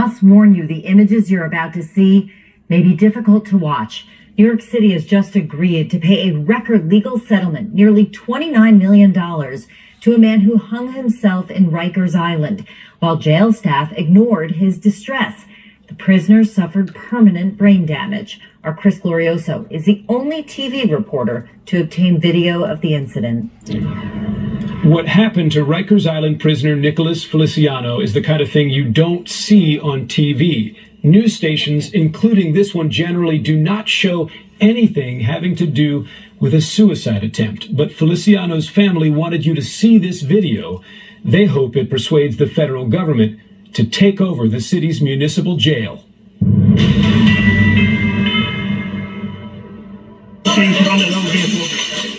must warn you, the images you're about to see may be difficult to watch. New York City has just agreed to pay a record legal settlement, nearly $29 million, to a man who hung himself in Rikers Island, while jail staff ignored his distress. The prisoner suffered permanent brain damage. Our Chris Glorioso is the only TV reporter to obtain video of the incident. What happened to Rikers Island prisoner Nicholas Feliciano is the kind of thing you don't see on TV. News stations, including this one, generally do not show anything having to do with a suicide attempt. But Feliciano's family wanted you to see this video. They hope it persuades the federal government to take over the city's municipal jail.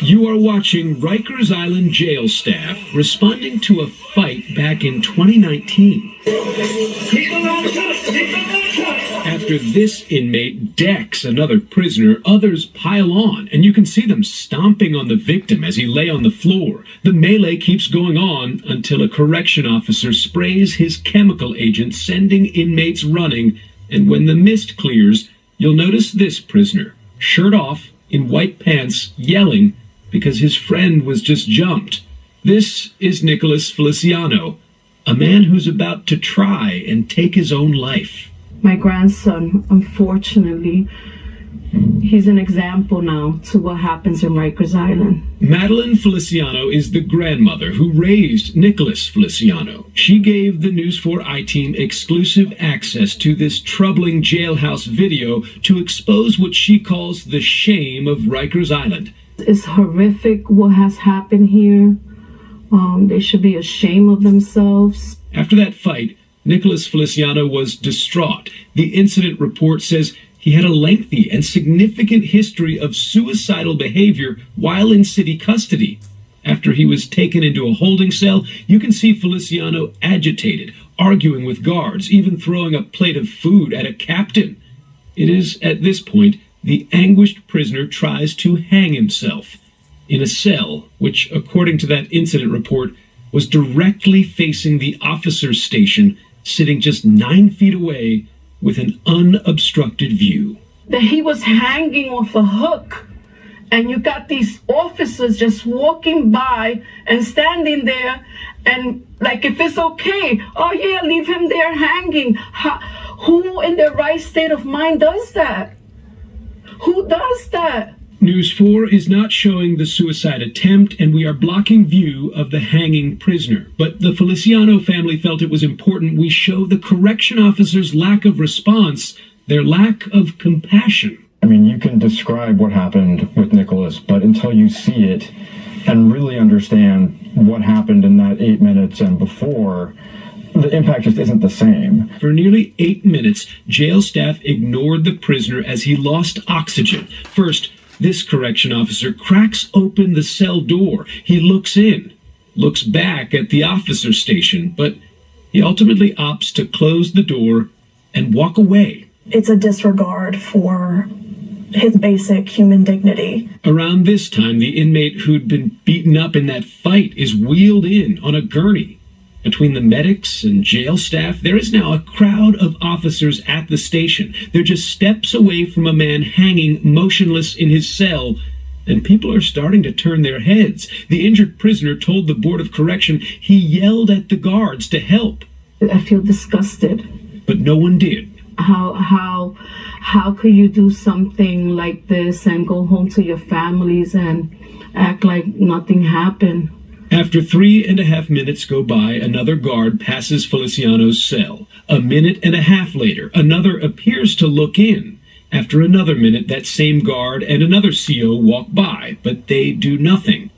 You are watching Rikers Island jail staff responding to a fight back in 2019. After this inmate decks another prisoner, others pile on, and you can see them stomping on the victim as he lay on the floor. The melee keeps going on until a correction officer sprays his chemical agent, sending inmates running, and when the mist clears, you'll notice this prisoner, shirt off, in white pants, yelling because his friend was just jumped. This is Nicholas Feliciano, a man who's about to try and take his own life. My grandson, unfortunately, he's an example now to what happens in Rikers Island. Madeline Feliciano is the grandmother who raised Nicholas Feliciano. She gave the News 4 I-Team exclusive access to this troubling jailhouse video to expose what she calls the shame of Rikers Island. It's horrific what has happened here. They should be ashamed of themselves. After that fight, Nicholas Feliciano was distraught. The incident report says he had a lengthy and significant history of suicidal behavior while in city custody. After he was taken into a holding cell, you can see Feliciano agitated, arguing with guards, even throwing a plate of food at a captain. It is at this point the anguished prisoner tries to hang himself in a cell, which, according to that incident report, was directly facing the officer's station, sitting just 9 feet away with an unobstructed view. That he was hanging off a hook, and you got these officers just walking by and standing there, and like, if it's okay, oh yeah, leave him there hanging. Who in their right state of mind does that? Who does that? News 4 is not showing the suicide attempt, and we are blocking view of the hanging prisoner. But the Feliciano family felt it was important we show the correction officer's lack of response, their lack of compassion. I mean, you can describe what happened with Nicholas, but until you see it and really understand what happened in that 8 minutes and before, the impact just isn't the same. For nearly 8 minutes, jail staff ignored the prisoner as he lost oxygen. First, this correction officer cracks open the cell door. He looks in, looks back at the officer's station, but he ultimately opts to close the door and walk away. It's a disregard for his basic human dignity. Around this time, the inmate who'd been beaten up in that fight is wheeled in on a gurney. Between the medics and jail staff, there is now a crowd of officers at the station. They're just steps away from a man hanging motionless in his cell, and people are starting to turn their heads. The injured prisoner told the Board of Correction he yelled at the guards to help. I feel disgusted. But no one did. How could you do something like this and go home to your families and act like nothing happened? After 3.5 minutes go by, another guard passes Feliciano's cell. A minute and a half later, another appears to look in. After another minute, that same guard and another CO walk by, but they do nothing.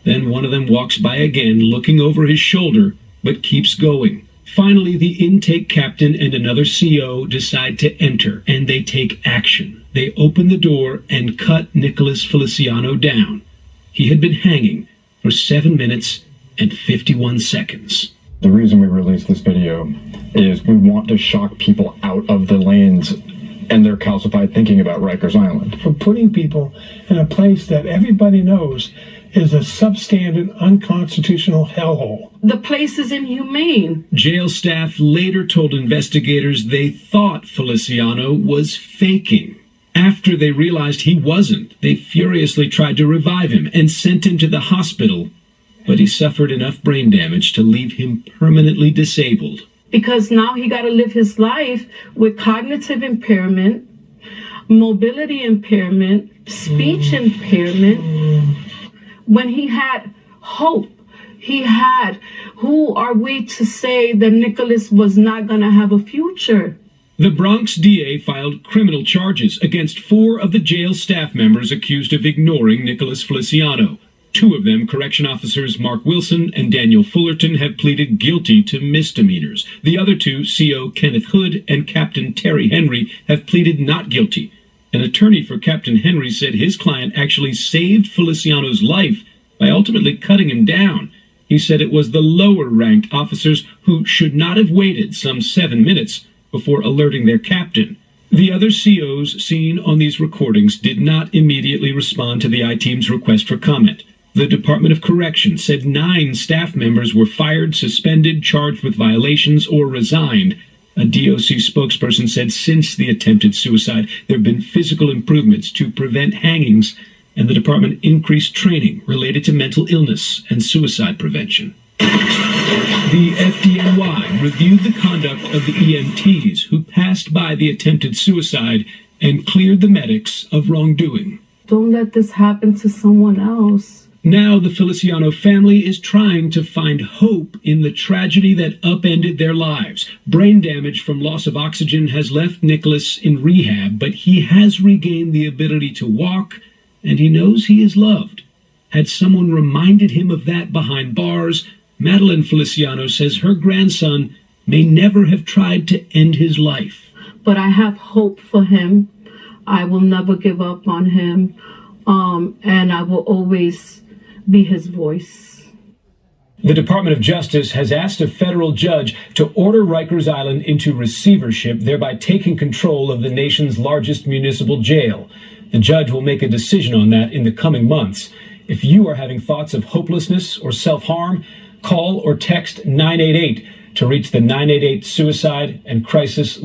Then one of them walks by again, looking over his shoulder, but keeps going. Finally, the intake captain and another CO decide to enter, and they take action. They open the door and cut Nicholas Feliciano down. He had been hanging for 7 minutes and 51 seconds. The reason we released this video is we want to shock people out of the lanes and their calcified thinking about Rikers Island. For putting people in a place that everybody knows is a substandard, unconstitutional hellhole. The place is inhumane. Jail staff later told investigators they thought Feliciano was faking. After they realized he wasn't, they furiously tried to revive him and sent him to the hospital, but he suffered enough brain damage to leave him permanently disabled. Because now he got to live his life with cognitive impairment, mobility impairment, speech impairment, when he had hope. Who are we to say that Nicholas was not going to have a future? The Bronx DA filed criminal charges against 4 of the jail staff members accused of ignoring Nicholas Feliciano. 2 of them, correction officers Mark Wilson and Daniel Fullerton, have pleaded guilty to misdemeanors. The other 2, CO Kenneth Hood and Captain Terry Henry, have pleaded not guilty. An attorney for Captain Henry said his client actually saved Feliciano's life by ultimately cutting him down. He said it was the lower-ranked officers who should not have waited some 7 minutes before alerting their captain. The other COs seen on these recordings did not immediately respond to the I-Team's request for comment. The Department of Corrections said 9 staff members were fired, suspended, charged with violations, or resigned. A DOC spokesperson said since the attempted suicide, there have been physical improvements to prevent hangings, and the department increased training related to mental illness and suicide prevention. The FDNY reviewed the conduct of the EMTs who passed by the attempted suicide and cleared the medics of wrongdoing. Don't let this happen to someone else. Now the Feliciano family is trying to find hope in the tragedy that upended their lives. Brain damage from loss of oxygen has left Nicholas in rehab, but he has regained the ability to walk, and he knows he is loved. Had someone reminded him of that behind bars, Madeline Feliciano says her grandson may never have tried to end his life. But I have hope for him. I will never give up on him, and I will always be his voice. The Department of Justice has asked a federal judge to order Rikers Island into receivership, thereby taking control of the nation's largest municipal jail. The judge will make a decision on that in the coming months. If you are having thoughts of hopelessness or self-harm, call or text 988 to reach the 988 Suicide and Crisis